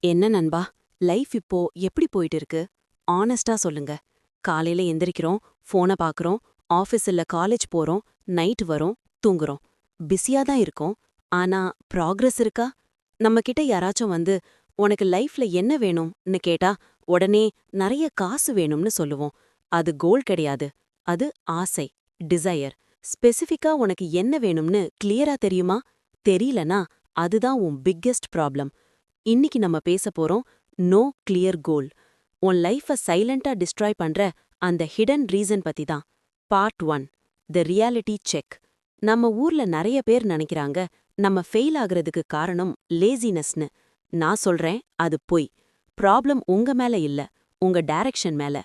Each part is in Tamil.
என்ன நண்பா, லைஃப் இப்போ எப்படி போயிட்டு இருக்கு? ஆனஸ்டா சொல்லுங்க. காலையில எந்திரிக்கிறோம், ஃபோன பாக்குறோம், ஆஃபீஸ் இல்ல காலேஜ் போறோம், நைட் வரோம், தூங்குறோம். பிஸியா தான் இருக்கோம். ஆனா ப்ராக்ரஸ் இருக்கா? நம்ம கிட்ட யாராச்சும் வந்து, "உனக்கு லைஃப்ல என்ன வேணும்னு?" கேட்டா, உடனே நெறைய காசு வேணும்னு சொல்லுவோம். அது கோல் கிடையாது. அது ஆசை, டிசையர். ஸ்பெசிஃபிக்கா உனக்கு என்ன வேணும்னு கிளியரா தெரியுமா? தெரியலனா, அதுதான் உன் பிக்கெஸ்ட் ப்ராப்ளம். இன்னிக்கு நம்ம பேச போறோம் நோ கிளியர் கோல். உன் லைஃப சைலண்டா டிஸ்ட்ராய் பண்ற அந்த ஹிடன் ரீசன் பத்தி தான். Part 1, the reality check. நம்ம ஊர்ல நிறைய பேர் நினைக்கிறாங்க நம்ம ஃபெயில் ஆகுறதுக்கு காரணம் லேசினஸ்னு. நான் சொல்றேன் அது பொய். ப்ராப்ளம் உங்க மேல இல்ல, உங்க டைரக்ஷன் மேல.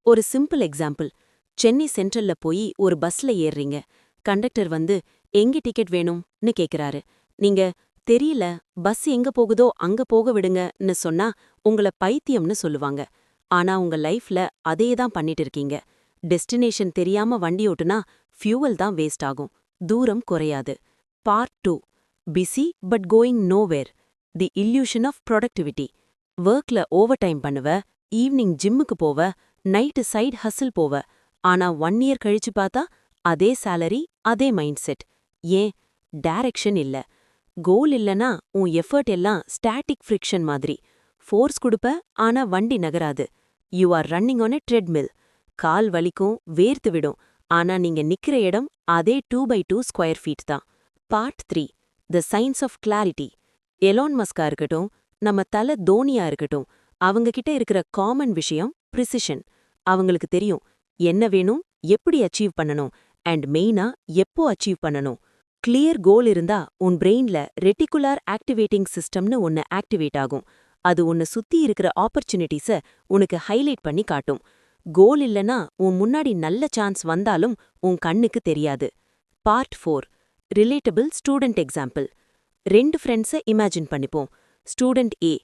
ஒரு சிம்பிள் எக்ஸாம்பிள். சென்னை சென்ட்ரல்ல போய் ஒரு பஸ்ல ஏறுறீங்க. கண்டக்டர் வந்து எங்க டிக்கெட் வேணும்னு கேக்குறாரு. நீங்க தெரியல, பஸ் எங்க போகுதோ அங்க போக விடுங்கன்னு சொன்னா உங்கள பைத்தியம்னு சொல்லுவாங்க. ஆனா உங்க லைஃப்ல அதே தான் பண்ணிட்டு இருக்கீங்க. டெஸ்டினேஷன் தெரியாம வண்டி ஓட்டுனா ஃபியூவல் தான் வேஸ்ட் ஆகும், தூரம் குறையாது. Part 2, busy but going nowhere. The illusion of productivity. ஒர்க்ல ஓவர் டைம் பண்ணுவ, ஈவினிங் ஜிம்முக்கு போவ, நைட்டு சைட் ஹசில் போவ. ஆனா 1 இயர் கழிச்சு பார்த்தா அதே சேலரி, அதே மைண்ட் செட். ஏன்? டைரக்ஷன் இல்ல. கோல் இல்லனா உன் எஃபர்ட் எல்லாம் ஸ்டாட்டிக் ஃப்ரிக்ஷன் மாதிரி. ஃபோர்ஸ் குடுப்ப, ஆனா வண்டி நகராது. You are running on a treadmill. கால் வலிக்கும், வேர்த்து விடும். ஆனா நீங்க நிக்கிற இடம் அதே 2x2 ஸ்கொயர் ஃபீட் தான். Part 3, the science of clarity. Elon மஸ்கா இருக்கட்டும், நம்ம தல தோனியா இருக்கட்டும், அவங்க கிட்ட இருக்கிற காமன் விஷயம் பிரிசிஷன். அவங்களுக்கு தெரியும் என்ன வேணும், எப்படி அச்சீவ் பண்ணணும், அண்ட் மெயினா எப்போ அச்சீவ் பண்ணணும். கிளியர் கோல் இருந்தா உன் பிரெயின்ல ரெட்டிகுலார் ஆக்டிவேட்டிங் சிஸ்டம்னு ஒன்னு ஆக்டிவேட் ஆகும். அது உன்னை சுத்தி இருக்கிற ஆப்பர்ச்சுனிட்டிஸ உனக்கு ஹைலைட் பண்ணி காட்டும். கோல் இல்லனா உன் முன்னாடி நல்ல சான்ஸ் வந்தாலும் உன் கண்ணுக்கு தெரியாது. Part 4, relatable student example. 2 ஃப்ரெண்ட்ஸை இமேஜின் பண்ணிப்போம். ஸ்டூடெண்ட் ஏ,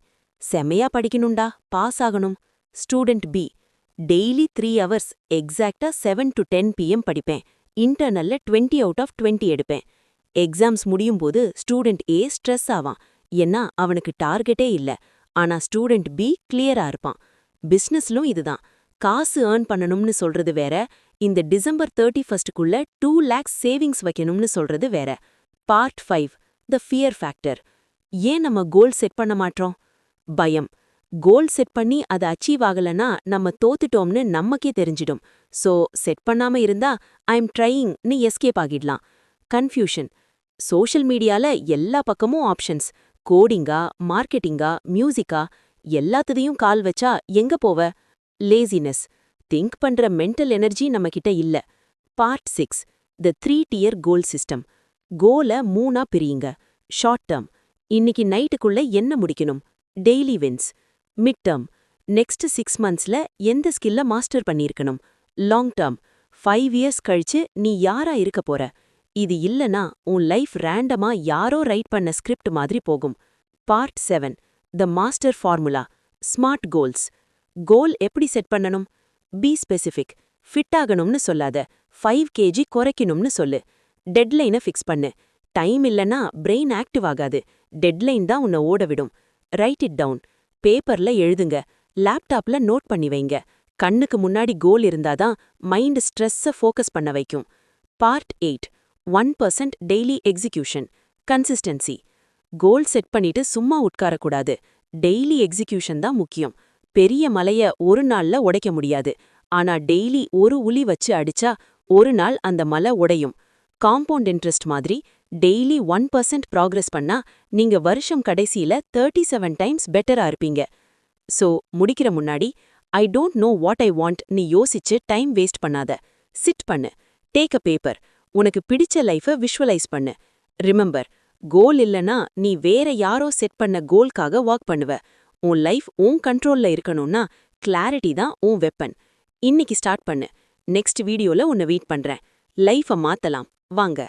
செமையா படிக்கணும்டா, பாஸ் ஆகணும். ஸ்டூடெண்ட் பி, டெய்லி 3 ஹவர்ஸ் எக்ஸாக்டா 7 to 10 PM படிப்பேன். இன்டர்னல்ல 20 out of 20 எடுப்பேன். எக்ஸாம்ஸ் முடியும் போது ஸ்டூடெண்ட் ஏ ஸ்ட்ரெஸ் ஆவான், ஏன்னா அவனுக்கு டார்கெட்டே இல்ல. ஆனா ஸ்டூடெண்ட் பி கிளியரா இருப்பான். பிசினஸ்லும் இதுதான். காசு ஏர்ன் பண்ணணும்னு சொல்றது வேற, இந்த டிசம்பர் 31க்குள்ள 2 lakhs சேவிங்ஸ் வைக்கணும்னு சொல்றது வேற. Part 5, the fear factor. ஏன் நம்ம கோல் செட் பண்ண மாட்டோம்? பயம். கோல் செட் பண்ணி அது அச்சீவ் ஆகலனா நம்ம தோத்துட்டோம்னு நமக்கே தெரிஞ்சிடும். சோ செட் பண்ணாம இருந்தா ஐ எம் ட்ரையிங்னு எஸ்கேப் ஆகிடலாம். கன்ஃபியூஷன். சோஷியல் மீடியால எல்லா பக்கமும் ஆப்ஷன்ஸ். கோடிங்கா, மார்க்கெட்டிங்கா, மியூசிக்கா, எல்லாத்ததையும் கால் வச்சா எங்க போவ? லேசினஸ். திங்க் பண்ற மென்டல் எனர்ஜி நம்ம கிட்ட இல்ல. Part 6, the 3-tier goal system. கோல 3ஆ பிரியுங்க. ஷார்ட் டேர்ம், இன்னைக்கு நைட்டுக்குள்ள என்ன முடிக்கணும், daily wins. Mid term, next 6 monthsல எந்த ஸ்கில்ல மாஸ்டர் பண்ணியிருக்கணும். லாங் டேர்ம், 5 years கழிச்சு நீ யாரா இருக்க போற. இது இல்லனா உன் லைஃப் ரேண்டமா யாரோ ரைட் பண்ண ஸ்கிரிப்ட் மாதிரி போகும். Part 7, the master formula. Smart goals. Goal எப்படி செட் பண்ணணும்? B specific. ஃபிட் ஆகணும்னு சொல்லாத, 5 kg குறைக்கணும்னு சொல்லு. டெட்லைனை ஃபிக்ஸ் பண்ணு. டைம் இல்லனா பிரெயின் ஆக்டிவ் ஆகாது, டெட்லைன் தான் உன்னை ஓட விடும். Write it down. பேப்பர்ல எழுதுங்க, லேப்டாப்ல நோட் பண்ணி வைங்க. கண்ணுக்கு முன்னாடி கோல் இருந்தாதான் மைண்ட் ஸ்ட்ரெஸ்ஸ ஃபோக்கஸ் பண்ண வைக்கும். Part 8, 1% daily execution. Consistency. Goal set பண்ணிட்டு சும்மா உட்காரக்கூடாது. டெய்லி எக்ஸிக்யூஷன் தான் முக்கியம். பெரிய மலைய ஒரு நாள்ல உடைக்க முடியாது. ஆனா டெய்லி ஒரு உளி வச்சு அடிச்சா ஒரு நாள் அந்த மலை உடையும். காம்பவுண்ட் இன்ட்ரெஸ்ட் மாதிரி டெய்லி 1% ப்ராக்ரஸ் பண்ணா நீங்க வருஷம் கடைசியில 37 டைம்ஸ் பெட்டரா இருப்பீங்க. சோ முடிக்கிற முன்னாடி I don't know what I want நீ யோசிச்சு டைம் வேஸ்ட் பண்ணாத. சிட் பண்ணு. Take a paper. உனக்கு பிடிச்ச லைஃப விஷுவலைஸ் பண்ணு. ரிமெம்பர், கோல் இல்லனா நீ வேற யாரோ செட் பண்ண கோல்காக வாக் பண்ணுவ. உன் லைஃப் உன் கண்ட்ரோல்ல இருக்கணும்னா கிளாரிட்டி தான் உன் வெப்பன். இன்னைக்கு ஸ்டார்ட் பண்ணு. நெக்ஸ்ட் வீடியோல உன்னை வெயிட் பண்றேன். லைஃப மாத்தலாம் வாங்க.